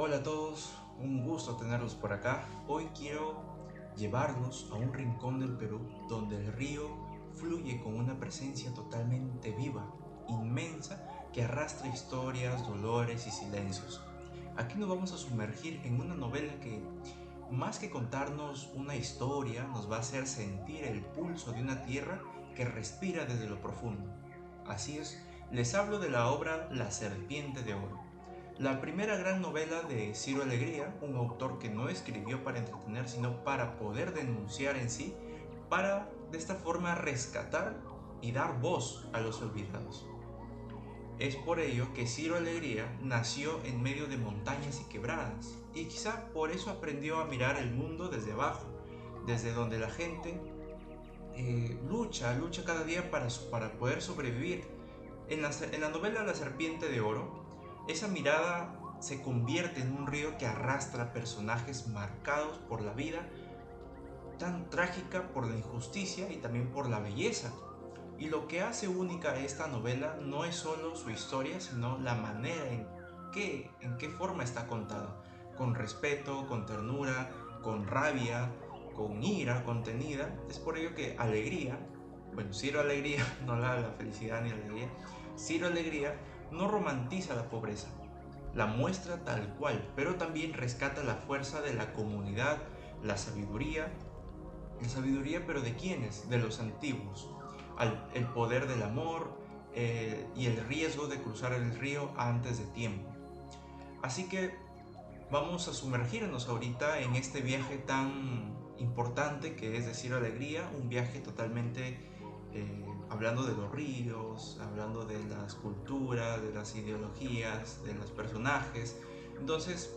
Hola a todos, un gusto tenerlos por acá. Hoy quiero llevarlos a un rincón del Perú donde el río fluye con una presencia totalmente viva, inmensa, que arrastra historias, dolores y silencios. Aquí nos vamos a sumergir en una novela que, más que contarnos una historia, nos va a hacer sentir el pulso de una tierra que respira desde lo profundo. Así es, les hablo de la obra La Serpiente de Oro, la primera gran novela de Ciro Alegría, un autor que no escribió para entretener, sino para poder denunciar en sí, para de esta forma rescatar y dar voz a los olvidados. Es por ello que Ciro Alegría nació en medio de montañas y quebradas, y quizá por eso aprendió a mirar el mundo desde abajo, desde donde la gente lucha cada día para poder sobrevivir. En la novela La Serpiente de Oro, esa mirada se convierte en un río que arrastra personajes marcados por la vida tan trágica, por la injusticia y también por la belleza. Y lo que hace única esta novela no es solo su historia, sino la manera en qué forma está contada. Con respeto, con ternura, con rabia, con ira contenida. Es por ello que Alegría, bueno, Ciro Alegría, no la felicidad ni alegría, Ciro Alegría no romantiza la pobreza, la muestra tal cual, pero también rescata la fuerza de la comunidad, la sabiduría pero ¿de quiénes? De los antiguos, el poder del amor y el riesgo de cruzar el río antes de tiempo. Así que vamos a sumergirnos ahorita en este viaje tan importante que es decir Alegría, un viaje totalmente hablando de los ríos, hablando de las culturas, de las ideologías, de los personajes. Entonces,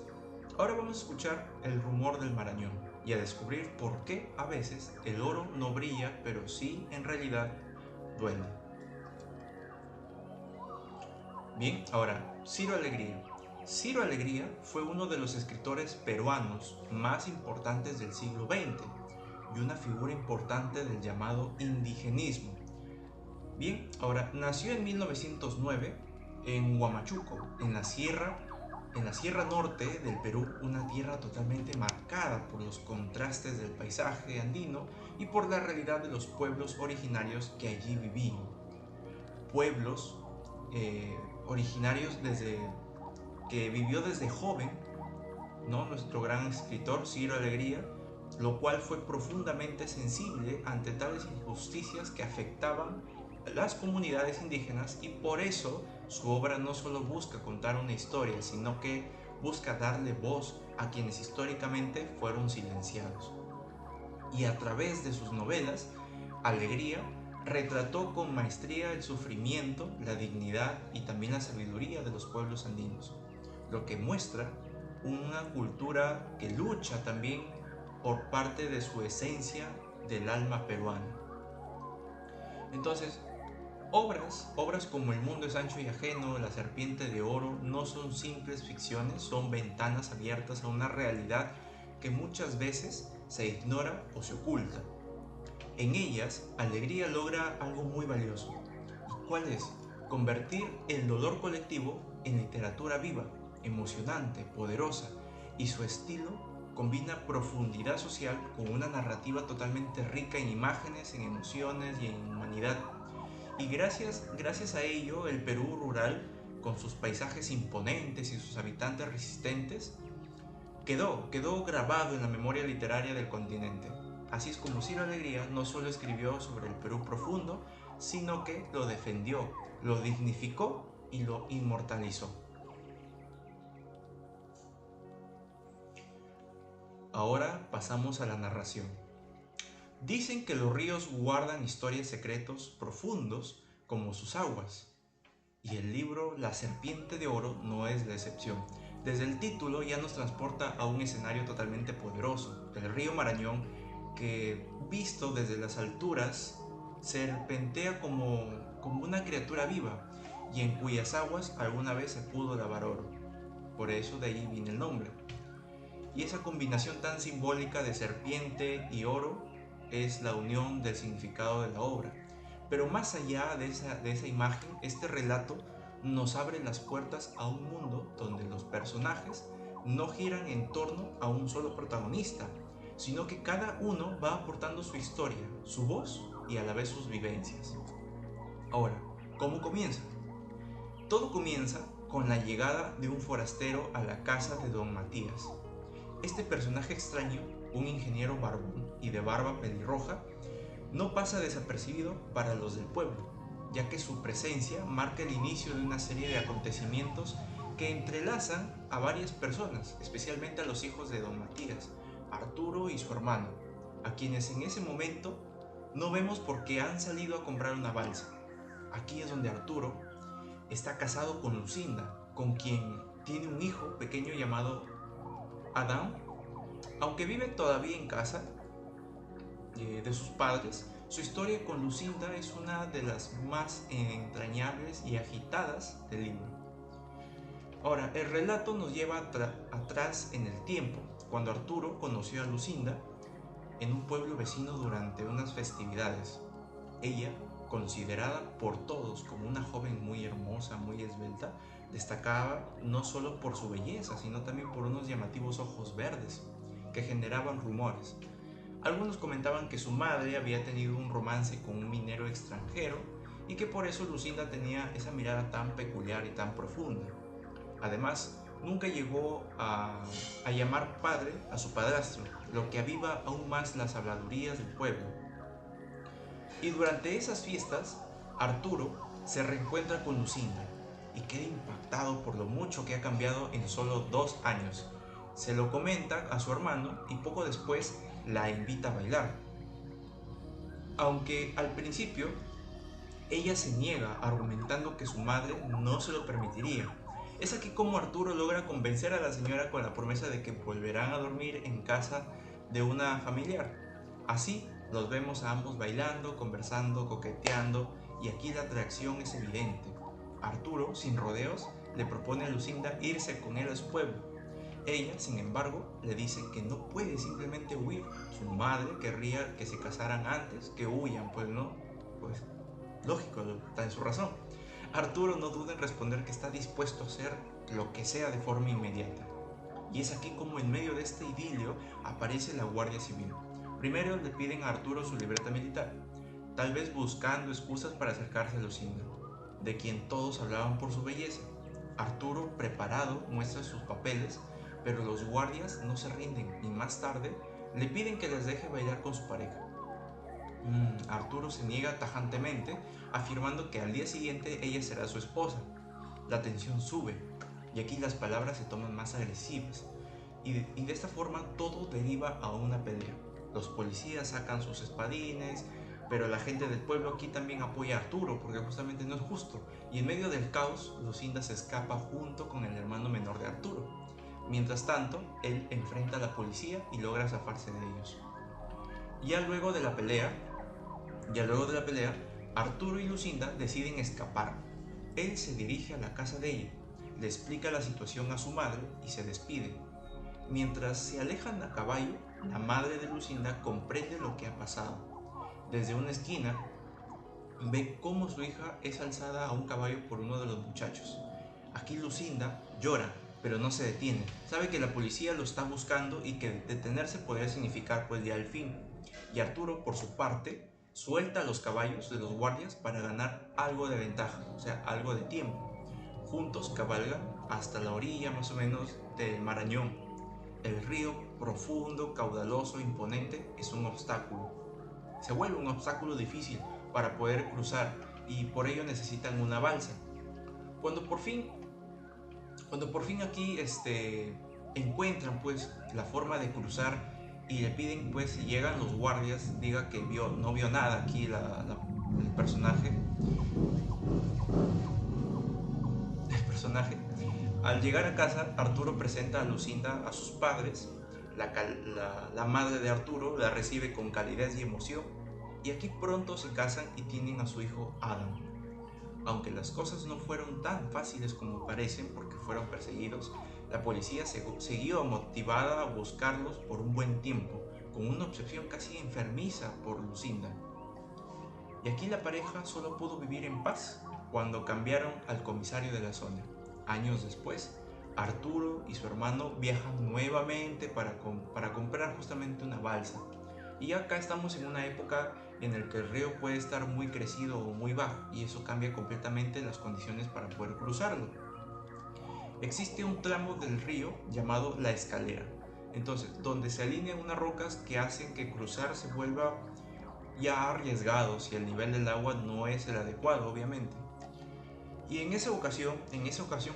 ahora vamos a escuchar el rumor del Marañón y a descubrir por qué a veces el oro no brilla, pero sí en realidad duele. Bien, ahora, Ciro Alegría. Ciro Alegría fue uno de los escritores peruanos más importantes del siglo XX y una figura importante del llamado indigenismo. Bien, ahora, nació en 1909 en Huamachuco, en la Sierra Norte del Perú, una tierra totalmente marcada por los contrastes del paisaje andino y por la realidad de los pueblos originarios que allí vivían. Pueblos originarios que vivió desde joven, ¿no? Nuestro gran escritor Ciro Alegría, lo cual fue profundamente sensible ante tales injusticias que afectaban las comunidades indígenas, y por eso su obra no solo busca contar una historia, sino que busca darle voz a quienes históricamente fueron silenciados. Y a través de sus novelas, Alegría retrató con maestría el sufrimiento, la dignidad y también la sabiduría de los pueblos andinos, lo que muestra una cultura que lucha también por parte de su esencia del alma peruana. Entonces, obras como El mundo es ancho y ajeno, La serpiente de oro, no son simples ficciones, son ventanas abiertas a una realidad que muchas veces se ignora o se oculta. En ellas, Alegría logra algo muy valioso. ¿Y cuál es? Convertir el dolor colectivo en literatura viva, emocionante, poderosa, y su estilo combina profundidad social con una narrativa totalmente rica en imágenes, en emociones y en humanidad. Y gracias a ello, el Perú rural, con sus paisajes imponentes y sus habitantes resistentes, quedó grabado en la memoria literaria del continente. Así es como Ciro Alegría no solo escribió sobre el Perú profundo, sino que lo defendió, lo dignificó y lo inmortalizó. Ahora pasamos a la narración. Dicen que los ríos guardan historias, secretos profundos como sus aguas, y el libro La serpiente de oro no es la excepción. Desde el título ya nos transporta a un escenario totalmente poderoso, el río Marañón, que visto desde las alturas serpentea como una criatura viva y en cuyas aguas alguna vez se pudo lavar oro. Por eso de ahí viene el nombre. Y esa combinación tan simbólica de serpiente y oro es la unión del significado de la obra. Pero más allá de esa imagen, este relato nos abre las puertas a un mundo donde los personajes no giran en torno a un solo protagonista, sino que cada uno va aportando su historia, su voz y a la vez sus vivencias. Ahora, ¿cómo comienza? Todo comienza con la llegada de un forastero a la casa de don Matías. Este personaje extraño, un ingeniero barbón y de barba pelirroja, no pasa desapercibido para los del pueblo, ya que su presencia marca el inicio de una serie de acontecimientos que entrelazan a varias personas, especialmente a los hijos de don Matías, Arturo y su hermano, a quienes en ese momento no vemos porque han salido a comprar una balsa. Aquí es donde Arturo está casado con Lucinda, con quien tiene un hijo pequeño llamado Adán. Aunque vive todavía en casa de sus padres, su historia con Lucinda es una de las más entrañables y agitadas del libro. Ahora, el relato nos lleva atrás en el tiempo, cuando Arturo conoció a Lucinda en un pueblo vecino durante unas festividades. Ella, considerada por todos como una joven muy hermosa, muy esbelta, destacaba no solo por su belleza, sino también por unos llamativos ojos verdes que generaban rumores. Algunos comentaban que su madre había tenido un romance con un minero extranjero y que por eso Lucinda tenía esa mirada tan peculiar y tan profunda. Además, nunca llegó a llamar padre a su padrastro, lo que aviva aún más las habladurías del pueblo. Y durante esas fiestas, Arturo se reencuentra con Lucinda y queda impactado por lo mucho que ha cambiado en solo 2 años. Se lo comenta a su hermano y poco después la invita a bailar. Aunque al principio ella se niega argumentando que su madre no se lo permitiría. Es aquí como Arturo logra convencer a la señora con la promesa de que volverán a dormir en casa de una familiar. Así los vemos a ambos bailando, conversando, coqueteando y aquí la atracción es evidente. Arturo, sin rodeos, le propone a Lucinda irse con él a su pueblo. Ella, sin embargo, le dice que no puede simplemente huir. Su madre querría que se casaran antes, que huyan, pues no, pues lógico, está en su razón. Arturo no duda en responder que está dispuesto a hacer lo que sea de forma inmediata. Y es aquí como en medio de este idilio aparece la Guardia Civil. Primero le piden a Arturo su libreta militar, tal vez buscando excusas para acercarse a Lucinda, de quien todos hablaban por su belleza. Arturo, preparado, muestra sus papeles, pero los guardias no se rinden y más tarde le piden que les deje bailar con su pareja. Arturo se niega tajantemente, afirmando que al día siguiente ella será su esposa. La tensión sube y aquí las palabras se toman más agresivas y de esta forma todo deriva a una pelea. Los policías sacan sus espadines, pero la gente del pueblo aquí también apoya a Arturo porque justamente no es justo. Y en medio del caos, Lucinda se escapa junto con el hermano menor de Arturo. Mientras tanto, él enfrenta a la policía y logra zafarse de ellos. Ya luego de la pelea, Arturo y Lucinda deciden escapar. Él se dirige a la casa de ella, le explica la situación a su madre y se despide. Mientras se alejan a caballo, la madre de Lucinda comprende lo que ha pasado. Desde una esquina, ve cómo su hija es alzada a un caballo por uno de los muchachos. Aquí Lucinda llora, pero no se detiene. Sabe que la policía lo está buscando y que detenerse podría significar pues ya el fin. Y Arturo, por su parte, suelta a los caballos de los guardias para ganar algo de ventaja, o sea, algo de tiempo. Juntos cabalgan hasta la orilla más o menos del Marañón. El río, profundo, caudaloso, imponente, es un obstáculo. Se vuelve un obstáculo difícil para poder cruzar y por ello necesitan una balsa. Cuando por fin aquí encuentran pues la forma de cruzar y le piden pues si llegan los guardias diga que no vio nada aquí el personaje. Al llegar a casa, Arturo presenta a Lucinda a sus padres. La madre de Arturo la recibe con calidez y emoción y aquí pronto se casan y tienen a su hijo Adam. Aunque las cosas no fueron tan fáciles como parecen porque fueron perseguidos, la policía siguió motivada a buscarlos por un buen tiempo, con una obsesión casi enfermiza por Lucinda. Y aquí la pareja solo pudo vivir en paz cuando cambiaron al comisario de la zona. Años después, Arturo y su hermano viajan nuevamente para comprar justamente una balsa. Y acá estamos en una época en la que el río puede estar muy crecido o muy bajo, y eso cambia completamente las condiciones para poder cruzarlo. Existe un tramo del río llamado la escalera, entonces donde se alinean unas rocas que hacen que cruzar se vuelva ya arriesgado si el nivel del agua no es el adecuado, obviamente. Y en esa ocasión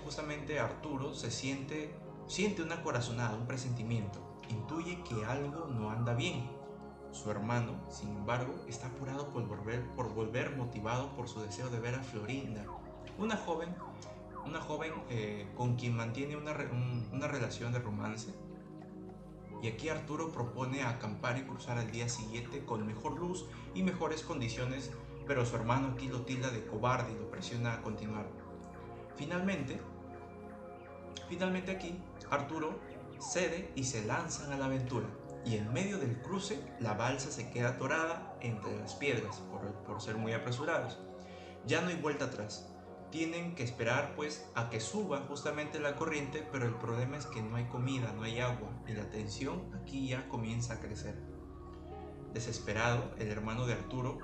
justamente Arturo siente una corazonada, un presentimiento, intuye que algo no anda bien. Su hermano, sin embargo, está apurado por volver motivado por su deseo de ver a Florinda, una joven, con quien mantiene una relación de romance. Y aquí Arturo propone acampar y cruzar al día siguiente con mejor luz y mejores condiciones, pero su hermano aquí lo tilda de cobarde y lo presiona a continuar. Finalmente, aquí Arturo cede y se lanzan a la aventura. Y en medio del cruce, la balsa se queda atorada entre las piedras por ser muy apresurados. Ya no hay vuelta atrás. Tienen que esperar pues a que suba justamente la corriente, pero el problema es que no hay comida, no hay agua, y la tensión aquí ya comienza a crecer. Desesperado, el hermano de Arturo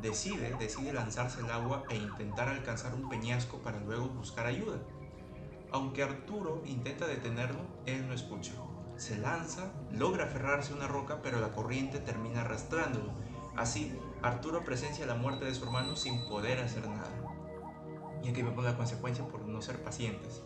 decide lanzarse al agua e intentar alcanzar un peñasco para luego buscar ayuda. Aunque Arturo intenta detenerlo, él no escucha. Se lanza, logra aferrarse a una roca, pero la corriente termina arrastrándolo. Así, Arturo presencia la muerte de su hermano sin poder hacer nada. Y aquí vemos la consecuencia por no ser pacientes.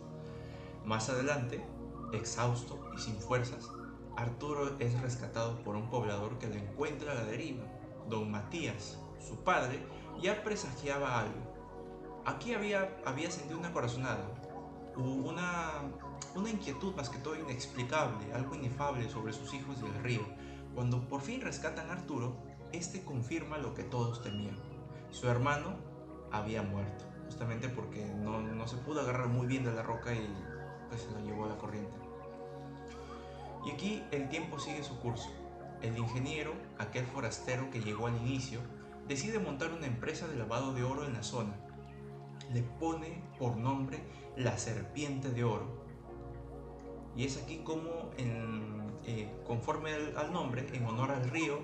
Más adelante, exhausto y sin fuerzas, Arturo es rescatado por un poblador que lo encuentra a la deriva. Don Matías, su padre, ya presagiaba algo. Aquí había sentido una corazonada, una inquietud más que todo inexplicable, algo inefable sobre sus hijos y el río. Cuando por fin rescatan a Arturo, este confirma lo que todos temían. Su hermano había muerto, justamente porque no se pudo agarrar muy bien de la roca y pues se lo llevó a la corriente. Y aquí el tiempo sigue su curso. El ingeniero, aquel forastero que llegó al inicio, decide montar una empresa de lavado de oro en la zona. Le pone por nombre la Serpiente de Oro. Y es aquí como, conforme al nombre, en honor al río,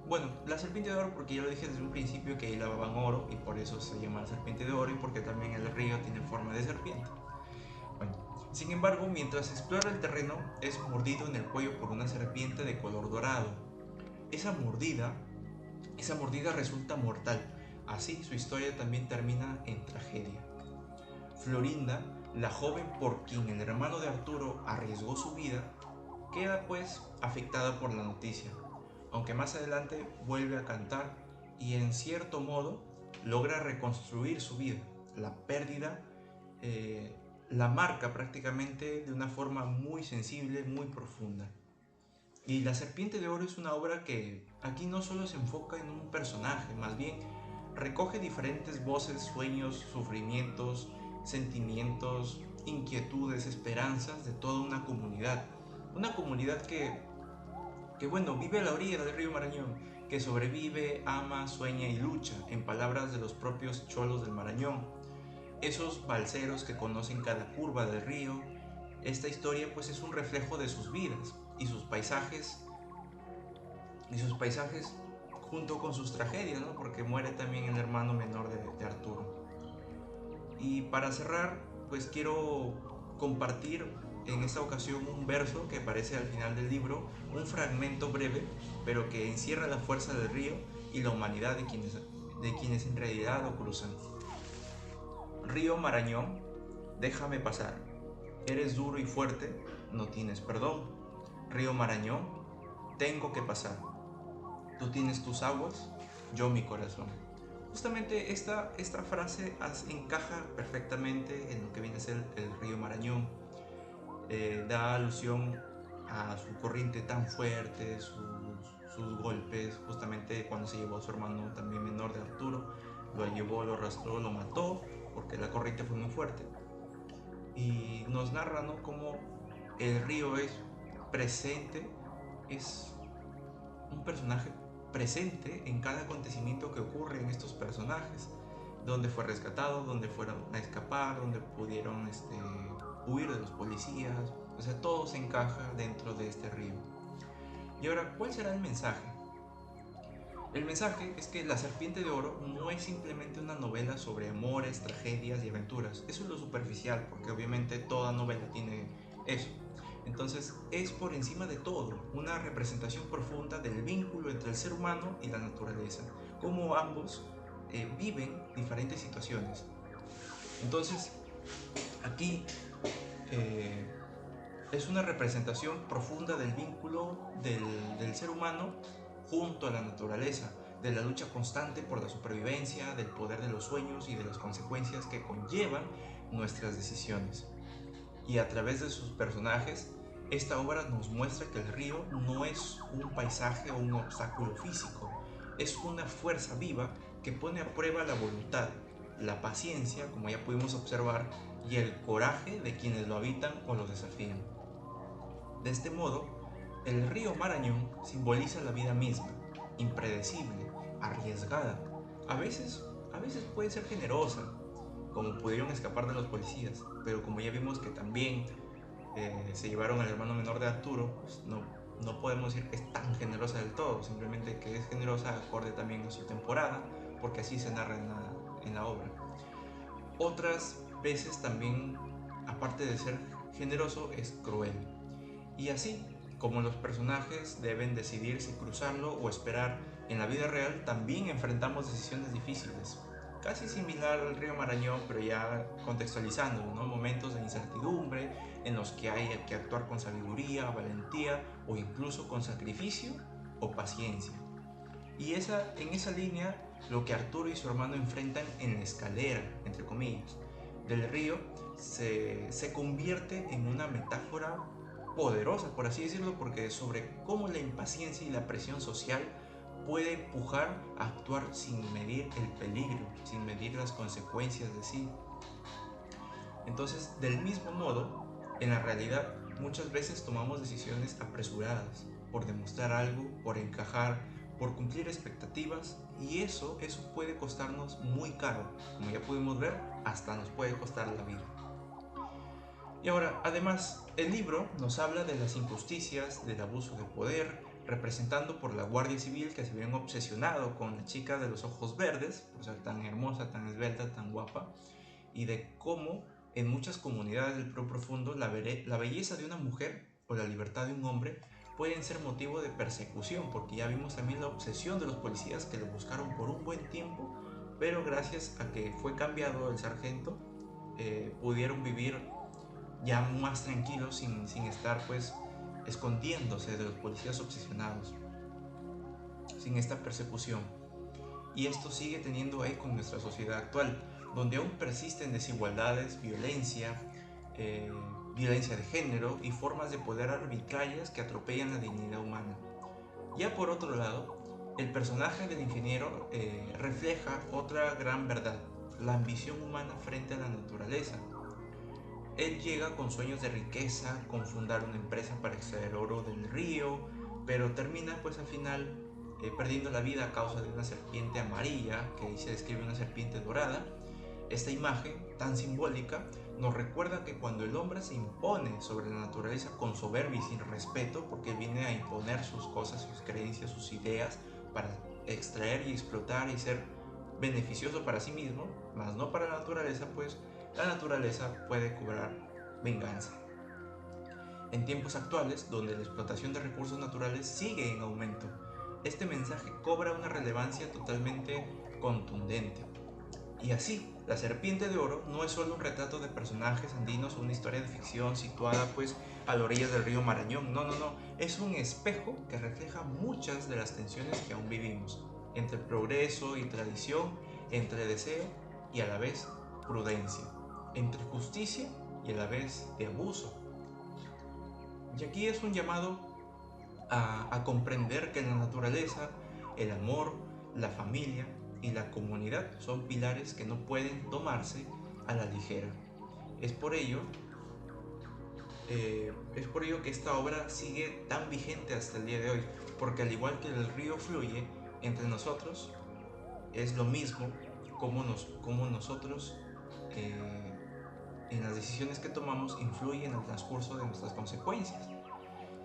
bueno, la Serpiente de Oro porque ya lo dije desde un principio que ahí lavaban oro y por eso se llama la Serpiente de Oro, y porque también el río tiene forma de serpiente. Bueno, sin embargo, mientras explora el terreno, es mordido en el cuello por una serpiente de color dorado. Esa mordida resulta mortal. Así, su historia también termina en tragedia. Florinda, la joven por quien el hermano de Arturo arriesgó su vida, queda pues afectada por la noticia, aunque más adelante vuelve a cantar y en cierto modo logra reconstruir su vida. La pérdida la marca prácticamente de una forma muy sensible, muy profunda. Y La Serpiente de Oro es una obra que aquí no solo se enfoca en un personaje, más bien recoge diferentes voces, sueños, sufrimientos, sentimientos, inquietudes, esperanzas de toda una comunidad. Una comunidad que bueno, vive a la orilla del río Marañón, que sobrevive, ama, sueña y lucha, en palabras de los propios cholos del Marañón. Esos balseros que conocen cada curva del río. Esta historia pues es un reflejo de sus vidas y sus paisajes junto con sus tragedias, ¿no? Porque muere también el hermano menor de Arturo. Y para cerrar, pues quiero compartir en esta ocasión un verso que aparece al final del libro, un fragmento breve, pero que encierra la fuerza del río y la humanidad de quienes en realidad lo cruzan. Río Marañón, déjame pasar. Eres duro y fuerte, no tienes perdón. Río Marañón, tengo que pasar. Tú tienes tus aguas, yo mi corazón. Justamente esta frase encaja perfectamente en lo que viene a ser el río Marañón. Da alusión a su corriente tan fuerte, sus golpes, justamente cuando se llevó a su hermano también menor de Arturo, lo llevó, lo arrastró, lo mató, porque la corriente fue muy fuerte. Y nos narra, ¿no?, cómo el río es presente, es un personaje presente en cada acontecimiento que ocurre en estos personajes. donde fue rescatado, donde fueron a escapar, donde pudieron huir de los policías. O sea, todo se encaja dentro de este río. Y ahora, ¿cuál será el mensaje? El mensaje es que La Serpiente de Oro no es simplemente una novela sobre amores, tragedias y aventuras. Eso es lo superficial, porque obviamente toda novela tiene eso. Entonces es por encima de todo una representación profunda del vínculo entre el ser humano y la naturaleza, cómo ambos viven diferentes situaciones. Entonces aquí es una representación profunda del vínculo del ser humano junto a la naturaleza, de la lucha constante por la supervivencia, del poder de los sueños y de las consecuencias que conllevan nuestras decisiones. Y a través de sus personajes, esta obra nos muestra que el río no es un paisaje o un obstáculo físico, es una fuerza viva que pone a prueba la voluntad, la paciencia, como ya pudimos observar, y el coraje de quienes lo habitan o lo desafían. De este modo, el río Marañón simboliza la vida misma, impredecible, arriesgada, a veces puede ser generosa, como pudieron escapar de los policías, pero como ya vimos que también se llevaron al hermano menor de Arturo, pues no podemos decir que es tan generosa del todo, simplemente que es generosa acorde también a su temporada, porque así se narra en la obra. Otras veces también, aparte de ser generoso, es cruel. Y así, como los personajes deben decidir si cruzarlo o esperar en la vida real, también enfrentamos decisiones difíciles. Casi similar al río Marañón, pero ya contextualizándolo, ¿no? Momentos de incertidumbre en los que hay que actuar con sabiduría, valentía o incluso con sacrificio o paciencia. Y en esa línea, lo que Arturo y su hermano enfrentan en la escalera, entre comillas, del río, se convierte en una metáfora poderosa, por así decirlo, porque es sobre cómo la impaciencia y la presión social puede empujar a actuar sin medir el peligro, sin medir las consecuencias de sí. Entonces, del mismo modo, en la realidad muchas veces tomamos decisiones apresuradas por demostrar algo, por encajar, por cumplir expectativas, y eso puede costarnos muy caro. Como ya pudimos ver, hasta nos puede costar la vida. Y ahora, además, el libro nos habla de las injusticias, del abuso de poder, representando por la Guardia Civil que se habían obsesionado con la chica de los ojos verdes, por ser tan hermosa, tan esbelta, tan guapa, y de cómo en muchas comunidades del Perú profundo la belleza de una mujer o la libertad de un hombre pueden ser motivo de persecución, porque ya vimos también la obsesión de los policías que lo buscaron por un buen tiempo, pero gracias a que fue cambiado el sargento, pudieron vivir ya más tranquilos sin estar pues escondiéndose de los policías obsesionados, sin esta persecución. Y esto sigue teniendo eco en nuestra sociedad actual, donde aún persisten desigualdades, violencia de género y formas de poder arbitrarias que atropellan la dignidad humana. Ya por otro lado, el personaje del ingeniero refleja otra gran verdad, la ambición humana frente a la naturaleza. Él llega con sueños de riqueza, con fundar una empresa para extraer oro del río, pero termina pues al final perdiendo la vida a causa de una serpiente amarilla, que ahí se describe una serpiente dorada. Esta imagen tan simbólica nos recuerda que cuando el hombre se impone sobre la naturaleza con soberbia y sin respeto, porque viene a imponer sus cosas, sus creencias, sus ideas, para extraer y explotar y ser beneficioso para sí mismo, más no para la naturaleza, pues la naturaleza puede cobrar venganza. En tiempos actuales, donde la explotación de recursos naturales sigue en aumento, este mensaje cobra una relevancia totalmente contundente. Y así, La Serpiente de Oro no es solo un retrato de personajes andinos o una historia de ficción situada pues a la orilla del río Marañón. No, es un espejo que refleja muchas de las tensiones que aún vivimos, entre progreso y tradición, entre deseo y a la vez prudencia, entre justicia y a la vez de abuso. Y aquí es un llamado a comprender que la naturaleza, el amor, la familia y la comunidad son pilares que no pueden tomarse a la ligera. Es por ello que esta obra sigue tan vigente hasta el día de hoy, porque al igual que el río fluye entre nosotros, es lo mismo cómo nosotros en las decisiones que tomamos influye en el transcurso de nuestras consecuencias.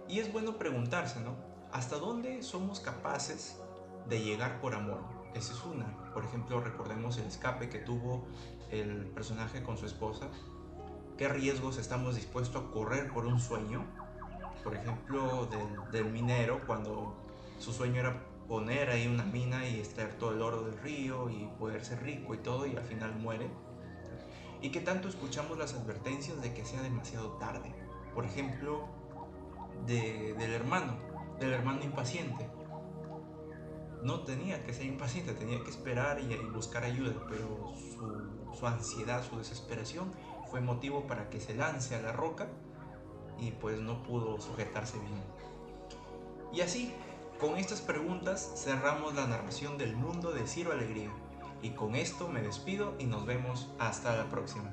Y es bueno preguntarse, ¿no? ¿Hasta dónde somos capaces de llegar por amor? Esa es una. Por ejemplo, recordemos el escape que tuvo el personaje con su esposa. ¿Qué riesgos estamos dispuestos a correr por un sueño? Por ejemplo, del minero, cuando su sueño era poner ahí una mina y extraer todo el oro del río y poder ser rico y todo, y al final muere. ¿Y qué tanto escuchamos las advertencias de que sea demasiado tarde? Por ejemplo, del hermano impaciente. No tenía que ser impaciente, tenía que esperar y buscar ayuda, pero su ansiedad, su desesperación fue motivo para que se lance a la roca y pues no pudo sujetarse bien. Y así, con estas preguntas cerramos la narración del mundo de Ciro Alegría. Y con esto me despido y nos vemos hasta la próxima.